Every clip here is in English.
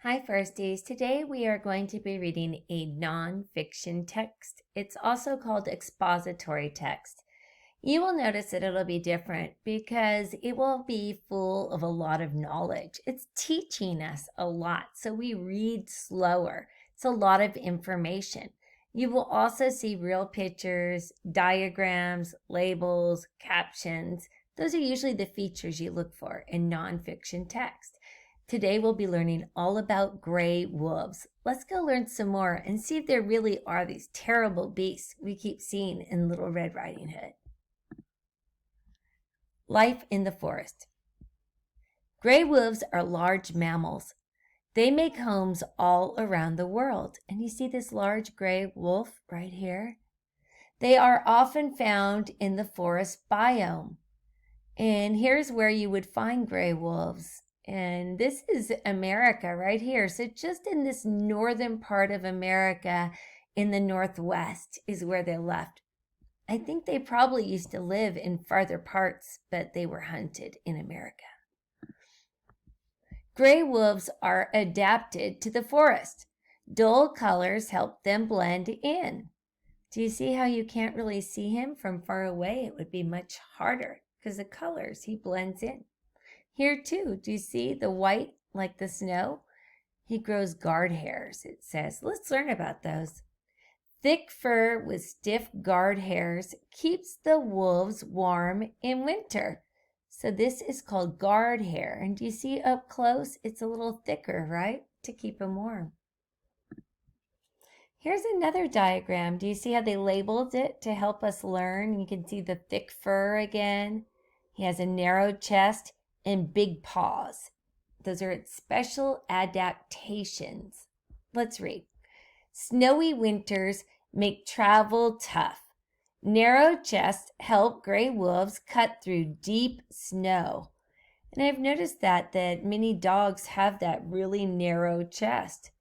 Hi, Firsties. Today we are going to be reading a nonfiction text. It's also called expository text. You will notice that it'll be different because it will be full of a lot of knowledge. It's teaching us a lot, so we read slower. It's a lot of information. You will also see real pictures, diagrams, labels, captions. Those are usually the features you look for in nonfiction text. Today we'll be learning all about gray wolves. Let's go learn some more and see if there really are these terrible beasts we keep seeing in Little Red Riding Hood. Life in the forest. Gray wolves are large mammals. They make homes all around the world. And you see this large gray wolf right here? They are often found in the forest biome. And here's where you would find gray wolves. And this is America right here. So just in this northern part of America in the Northwest is where they're left. I think they probably used to live in farther parts, but they were hunted in America. Gray wolves are adapted to the forest. Dull colors help them blend in. Do you see how you can't really see him from far away? It would be much harder because the colors, he blends in. Here too, do you see the white like the snow? He grows guard hairs, it says. Let's learn about those. Thick fur with stiff guard hairs keeps the wolves warm in winter. So this is called guard hair. And do you see up close? It's a little thicker, right? To keep them warm. Here's another diagram. Do you see how they labeled it to help us learn? You can see the thick fur again. He has a narrow chest and big paws. Those are its special adaptations. Let's read. Snowy winters make travel tough. Narrow chests help gray wolves cut through deep snow. And I've noticed that many dogs have that really narrow chest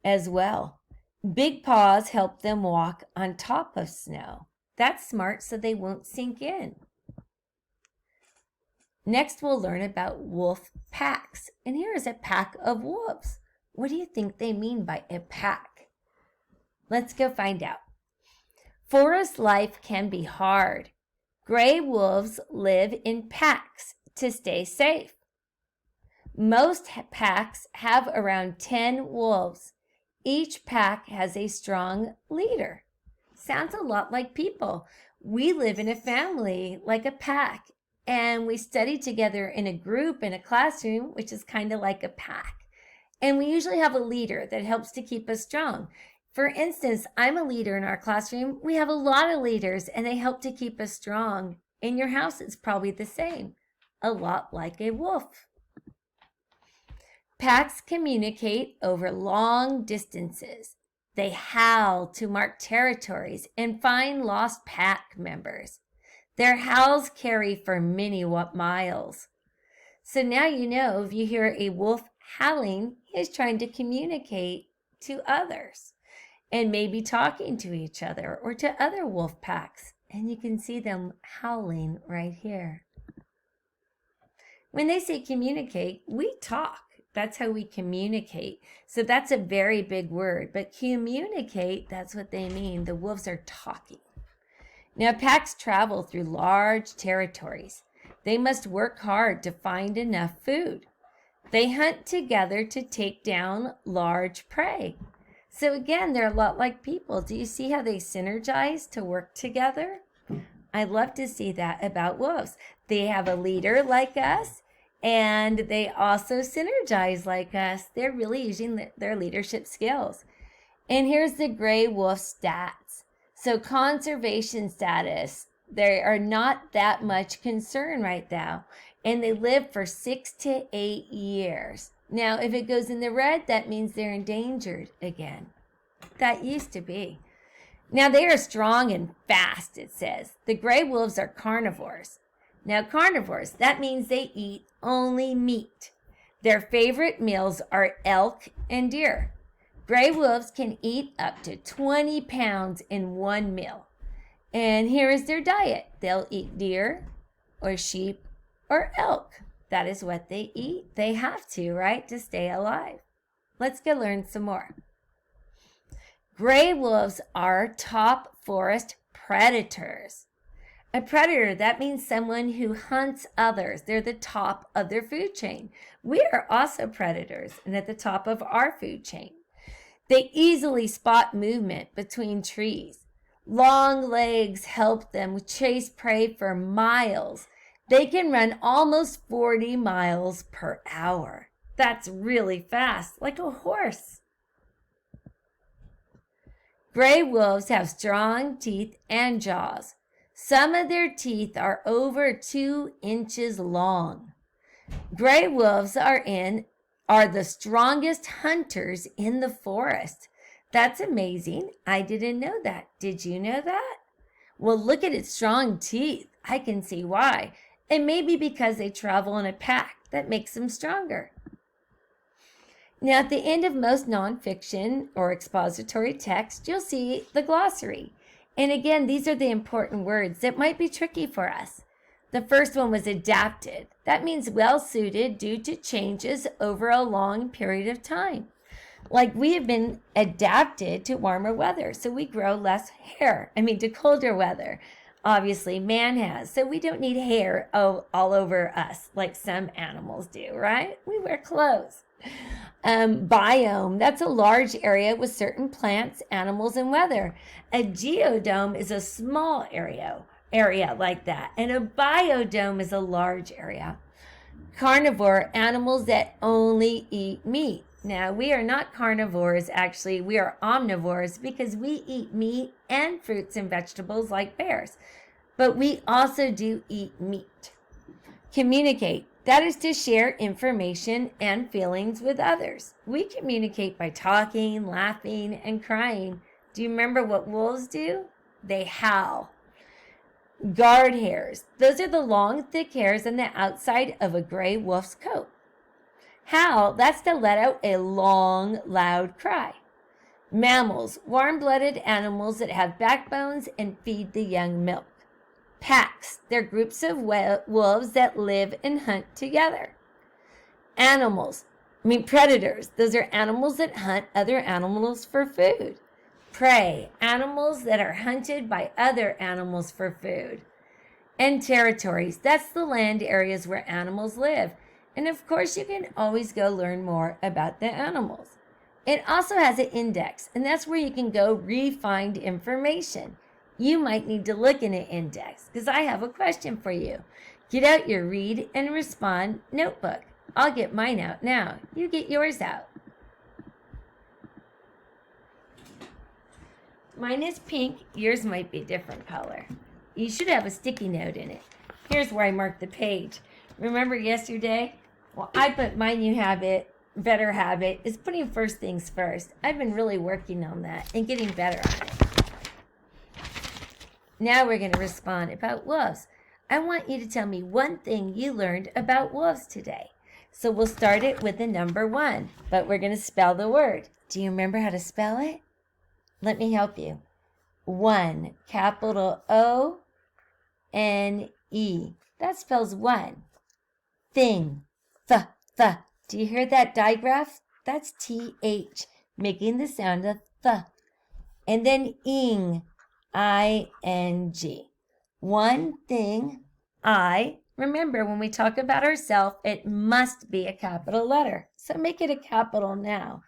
as well. Big paws help them walk on top of snow. That's smart so they won't sink in. Next, we'll learn about wolf packs. And here is a pack of wolves. What do you think they mean by a pack? Let's go find out. Forest life can be hard. Gray wolves live in packs to stay safe. Most packs have around 10 wolves. Each pack has a strong leader. Sounds a lot like people. We live in a family, like a pack, and we study together in a group in a classroom, which is kind of like a pack. And we usually have a leader that helps to keep us strong. For instance, I'm a leader in our classroom. We have a lot of leaders, and they help to keep us strong. In your house, it's probably the same, a lot like a wolf. Packs communicate over long distances. They howl to mark territories and find lost pack members. Their howls carry for many miles. So now you know if you hear a wolf howling, he is trying to communicate to others and maybe talking to each other or to other wolf packs. And you can see them howling right here. When they say communicate, we talk. That's how we communicate. So that's a very big word. But communicate, that's what they mean. The wolves are talking. Now, packs travel through large territories. They must work hard to find enough food. They hunt together to take down large prey. So again, they're a lot like people. Do you see how they synergize to work together? I love to see that about wolves. They have a leader like us, and they also synergize like us. They're really using their leadership skills. And here's the gray wolf stats. So conservation status, they are not that much concern right now. And they live for 6 to 8 years. Now, if it goes in the red, that means they're endangered again. That used to be. Now, they are strong and fast, it says. The gray wolves are carnivores. Now, carnivores, that means they eat only meat. Their favorite meals are elk and deer. Gray wolves can eat up to 20 pounds in one meal. And here is their diet. They'll eat deer or sheep or elk. That is what they eat. They have to, right, to stay alive. Let's go learn some more. Gray wolves are top forest predators. A predator, that means someone who hunts others. They're the top of their food chain. We are also predators and at the top of our food chain. They easily spot movement between trees. Long legs help them chase prey for miles. They can run almost 40 miles per hour. That's really fast, like a horse. Gray wolves have strong teeth and jaws. Some of their teeth are over 2 inches long. Gray wolves are the strongest hunters in the forest. That's amazing. I didn't know that. Did you know that? Well, look at its strong teeth. I can see why. It may be because they travel in a pack that makes them stronger. Now, at the end of most nonfiction or expository text, you'll see the glossary. And again, these are the important words that might be tricky for us. The first one was adapted. That means well-suited due to changes over a long period of time. Like we have been adapted to warmer weather, so we grow less hair. To colder weather. Obviously, man has, so we don't need hair all over us like some animals do, right? We wear clothes. Biome, that's a large area with certain plants, animals, and weather. A geodome is a small area like that, and a biodome is a large area. Carnivore, animals that only eat meat. Now, we are not carnivores, actually. We are omnivores because we eat meat and fruits and vegetables like bears. But we also do eat meat. Communicate. That is to share information and feelings with others. We communicate by talking, laughing, and crying. Do you remember what wolves do? They howl. Guard hairs. Those are the long, thick hairs on the outside of a gray wolf's coat. Howl, that's to let out a long, loud cry. Mammals, warm-blooded animals that have backbones and feed the young milk. Packs, they're groups of wolves that live and hunt together. Animals, predators, those are animals that hunt other animals for food. Prey, animals that are hunted by other animals for food. And territories, that's the land areas where animals live. And of course, you can always go learn more about the animals. It also has an index, and that's where you can go re-find information. You might need to look in an index because I have a question for you. Get out your read and respond notebook. I'll get mine out now. You get yours out. Mine is pink. Yours might be a different color. You should have a sticky note in it. Here's where I marked the page. Remember yesterday? Well, I put my new habit, better habit, is putting first things first. I've been really working on that and getting better on it. Now we're going to respond about wolves. I want you to tell me one thing you learned about wolves today. So we'll start it with the number 1, but we're going to spell the word. Do you remember how to spell it? Let me help you. 1, capital O-N-E. That spells one. Thing. Th. Do you hear that digraph? That's T-H, making the sound of th. And then ing. I-N-G. One thing I. Remember, when we talk about ourselves, it must be a capital letter. So make it a capital now.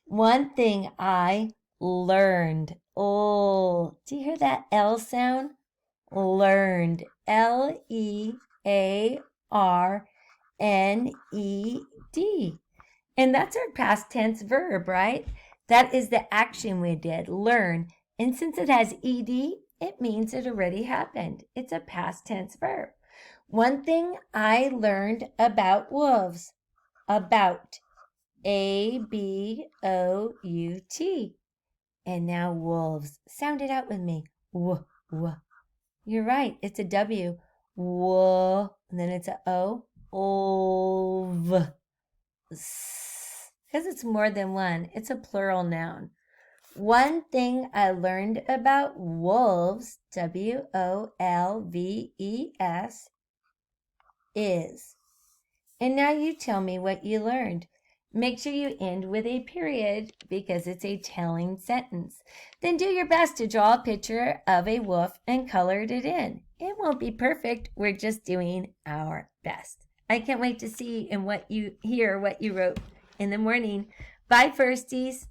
One thing I learned. Oh, do you hear that L sound? Learned. L-E-A-R-N-E-D. And that's our past tense verb, right? That is the action we did, learn. And since it has ed, it means it already happened. It's a past tense verb. One thing I learned about wolves. About. A-B-O-U-T. And now wolves. Sound it out with me. W. You're right. It's a W. W. And then it's a O. Ov. Because it's more than one. It's a plural noun. One thing I learned about wolves, W-O-L-V-E-S, is. And now you tell me what you learned. Make sure you end with a period because it's a telling sentence. Then do your best to draw a picture of a wolf and color it in. It won't be perfect. We're just doing our best. I can't wait to see and hear what you wrote in the morning. Bye, firsties.